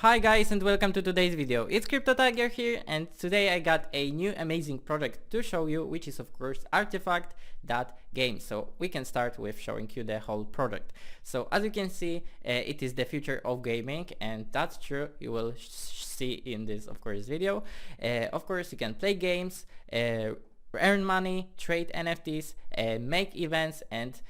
Hi guys and welcome to today's video. It's Crypto Tiger here, and today I got a new amazing product to show you, which is of course Artyfact.game. So we can start with showing you the whole product. So as you can see, it is the future of gaming, and that's true. You will see in this of course video. Of course you can play games, earn money, trade NFTs, make events, and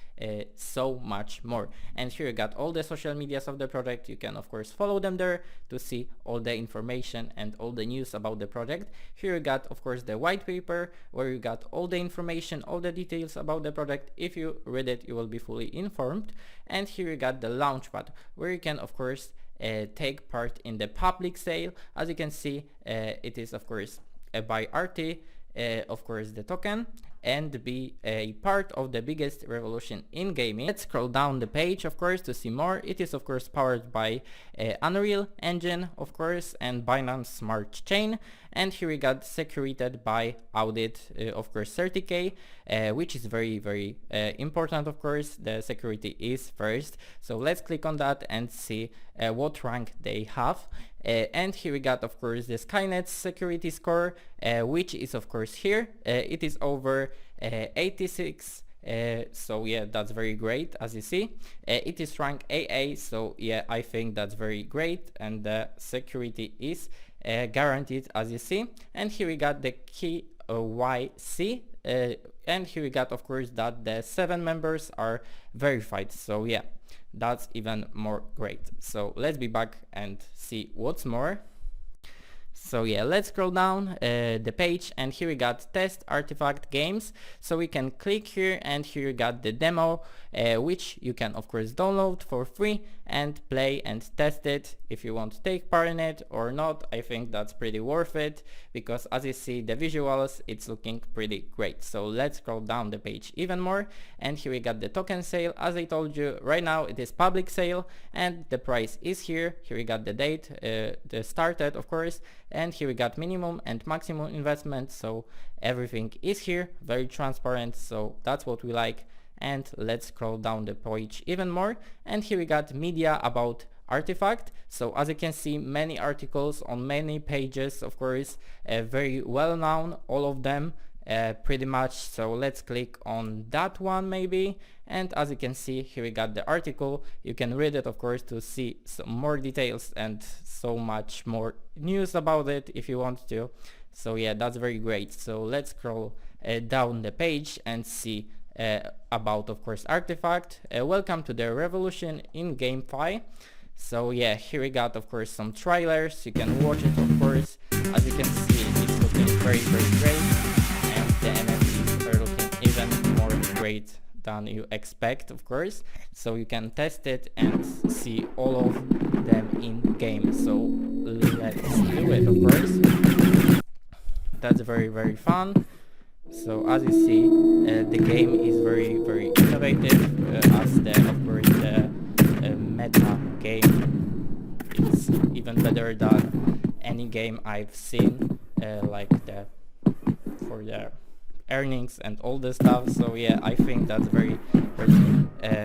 so much more. And here you got all the social medias of the project. You can of course follow them there to see all the information and all the news about the project. Here you got of course the white paper where you got all the information, all the details about the project. If you read it, you will be fully informed. And here you got the Launchpad where you can of course take part in the public sale. As you can see, it is of course by Arty, of course the token, and be a part of the biggest revolution in gaming. Let's scroll down the page of course to see more. It is of course powered by Unreal Engine of course and Binance Smart Chain, and here we got secured by audit of course 30k, which is very important. Of course the security is first, so let's click on that and see what rank they have. And here we got of course the Skynet security score, which is of course here. It is over 86, so yeah, that's very great. As you see, it is rank AA, so yeah, I think that's very great, and the security is guaranteed, as you see. And here we got the key YC, and here we got of course that the 7 members are verified, so yeah, that's even more great. So let's be back and see what's more. So yeah, let's scroll down the page, and here we got test Artyfact games. So we can click here, and here you got the demo, which you can of course download for free and play and test it if you want to take part in it or not. I think that's pretty worth it, because as you see the visuals, it's looking pretty great. So let's scroll down the page even more, and here we got the token sale. As I told you, right now it is public sale and the price is here. Here we got the date, the started of course, and here we got minimum and maximum investment, so everything is here, very transparent, so that's what we like. And let's scroll down the page even more, and here we got media about Artyfact. So as you can see, many articles on many pages, of course, very well known, all of them pretty much. So let's click on that one maybe, and as you can see, here we got the article. You can read it of course to see some more details and so much more news about it if you want to. So yeah, that's very great. So let's scroll down the page and see about of course Artyfact. Welcome to the revolution in GameFi. So yeah, here we got of course some trailers. You can watch it of course. As you can see, it's looking very great, and the NFTs are looking even more great than you expect of course. So you can test it and see all of them in game. So let's do it of course. That's very fun. So as you see, the game is very innovative, as the of course the meta game. It's even better than any game I've seen, like for the earnings and all the stuff. So yeah, I think that's very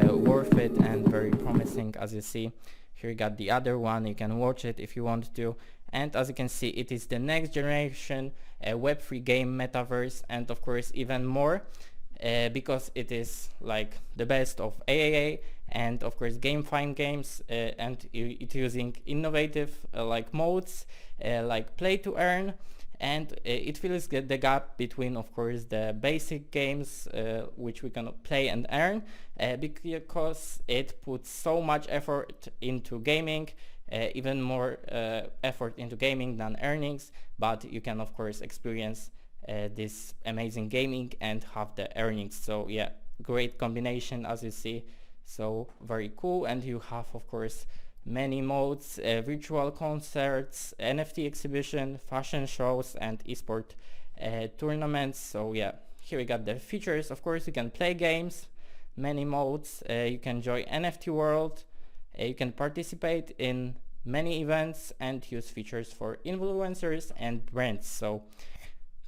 worth it and very promising. As you see, here you got the other one. You can watch it if you want to. And as you can see, it is the next generation Web3 game metaverse, and of course even more, because it is like the best of AAA and of course GameFi games, and it using innovative like modes, like play to earn, and it fills the gap between of course the basic games, which we can play and earn, because it puts so much effort into gaming, even more effort into gaming than earnings, but you can of course experience this amazing gaming and have the earnings. So yeah, great combination as you see, so very cool. And you have of course many modes, virtual concerts, NFT exhibition, fashion shows, and esport tournaments. So yeah, here we got the features. Of course you can play games, many modes, you can join NFT world, you can participate in many events and use features for influencers and brands. So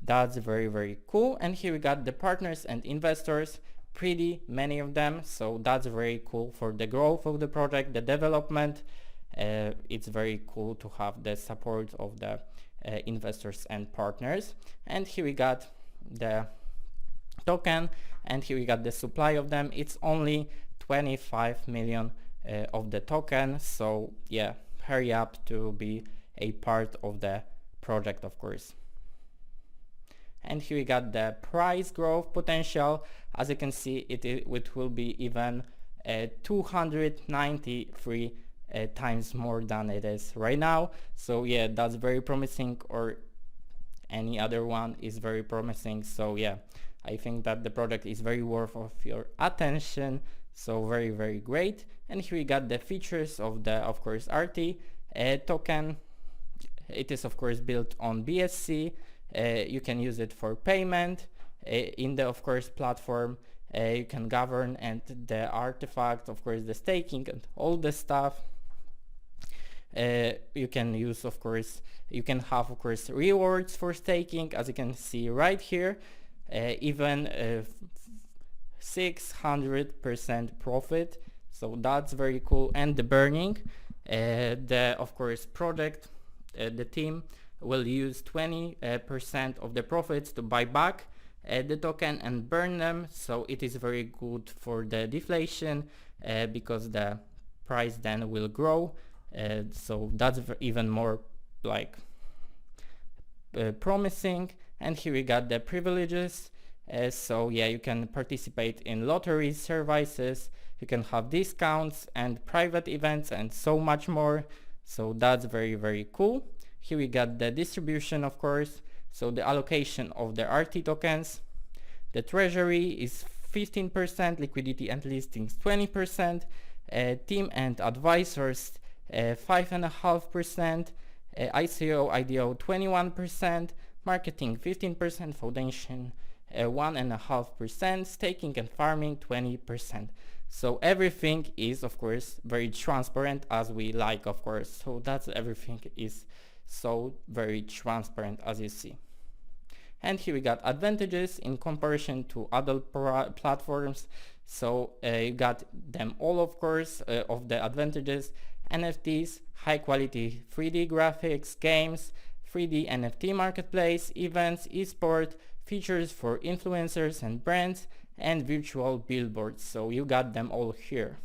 that's very cool. And here we got the partners and investors, pretty many of them, so that's very cool for the growth of the project, the development, it's very cool to have the support of the investors and partners. And here we got the token, and here we got the supply of them. It's only 25 million of the token, so yeah, hurry up to be a part of the project, of course. And here we got the price growth potential. As you can see, it will be even 293 times more than it is right now. So yeah, that's very promising, or any other one is very promising. So yeah, I think that the project is very worth of your attention. So very, very great. And here we got the features of the, of course, Arty token. It is of course built on BSC. You can use it for payment in the, of course, platform. You can govern and the artifact, of course, the staking and all the stuff. You can use, of course, you can have, of course, rewards for staking, as you can see right here. Even 600% profit, so that's very cool. And the burning, the, of course, project, the team will use 20% of the profits to buy back the token and burn them. So it is very good for the deflation because the price then will grow. So that's even more like promising. And here we got the privileges. So yeah, you can participate in lottery services, you can have discounts and private events and so much more. So that's very, very cool. Here we got the distribution, of course, so the allocation of the RT tokens. The treasury is 15%, liquidity and listings 20%, team and advisors 5.5%, ICO, IDO 21%, marketing 15%, foundation 1.5%, staking and farming 20%. So everything is, of course, very transparent, as we like, of course. So that's everything is so very transparent, as you see. And here we got advantages in comparison to other platforms. So you got them all, of course, of the advantages: NFTs, high quality 3D graphics, games, 3D NFT marketplace, events, esport, features for influencers and brands, and virtual billboards. So you got them all here.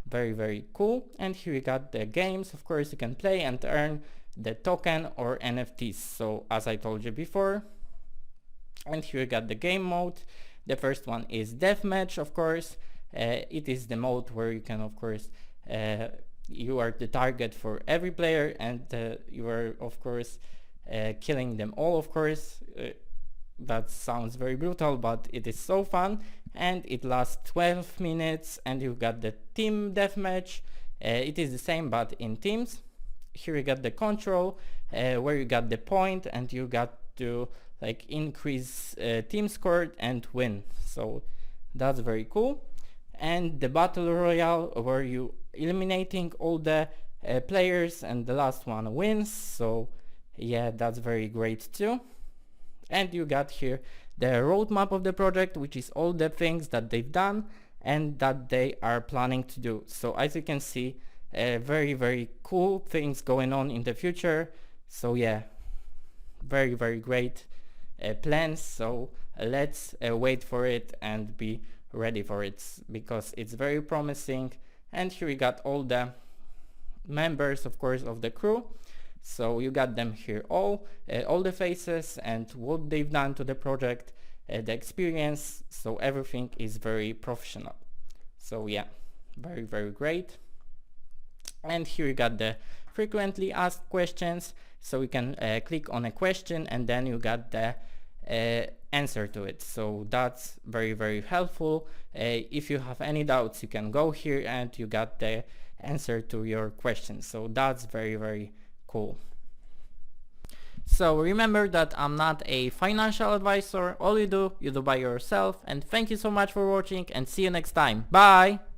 Very, very cool. And here we got the games. Of course, you can play and earn the token or NFTs, so as I told you before. And here we got the game mode. The first one is deathmatch, of course. It is the mode where you can, of course, you are the target for every player, and you are, of course, killing them all, of course. That sounds very brutal, but it is so fun, and it lasts 12 minutes. And you got the team deathmatch. It is the same but in teams. Here you got the control, where you got the point, and you got to like increase team score and win. So that's very cool. And the battle royale, where you eliminating all the players and the last one wins. So yeah, that's very great too. And you got here the roadmap of the project, which is all the things that they've done and that they are planning to do. So as you can see, very, very cool things going on in the future. So yeah, very, very great plans. So let's wait for it and be ready for it, because it's very promising. And here we got all the members, of course, of the crew. So you got them here, all the faces and what they've done to the project, the experience. So everything is very professional. So yeah, very, very great. And here you got the frequently asked questions. So you can click on a question and then you got the answer to it. So that's very, very helpful. If you have any doubts, you can go here and you got the answer to your question. So that's very, very cool. So remember that I'm not a financial advisor. All you do by yourself. And thank you so much for watching, and see you next time. Bye!